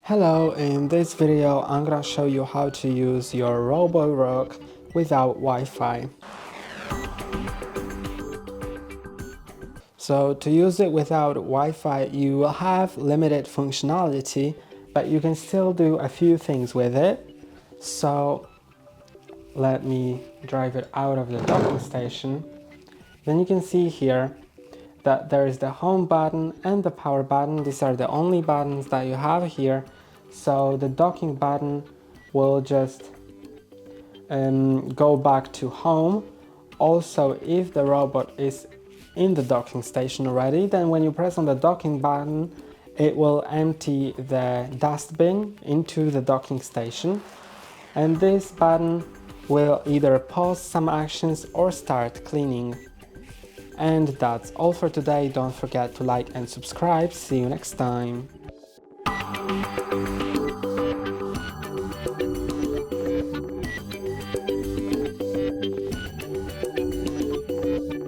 Hello, in this video I'm gonna show you how to use your Roborock without Wi-Fi. So to use it without Wi-Fi you will have limited functionality, but you can still do a few things with it. So let me drive it out of the docking station. Then you can see here that there is the home button and the power button. These are the only buttons that you have here. So the docking button will just go back to home. Also, if the robot is in the docking station already, then when you press on the docking button, it will empty the dustbin into the docking station. And this button will either pause some actions or start cleaning. And that's all for today. Don't forget to like and subscribe. See you next time.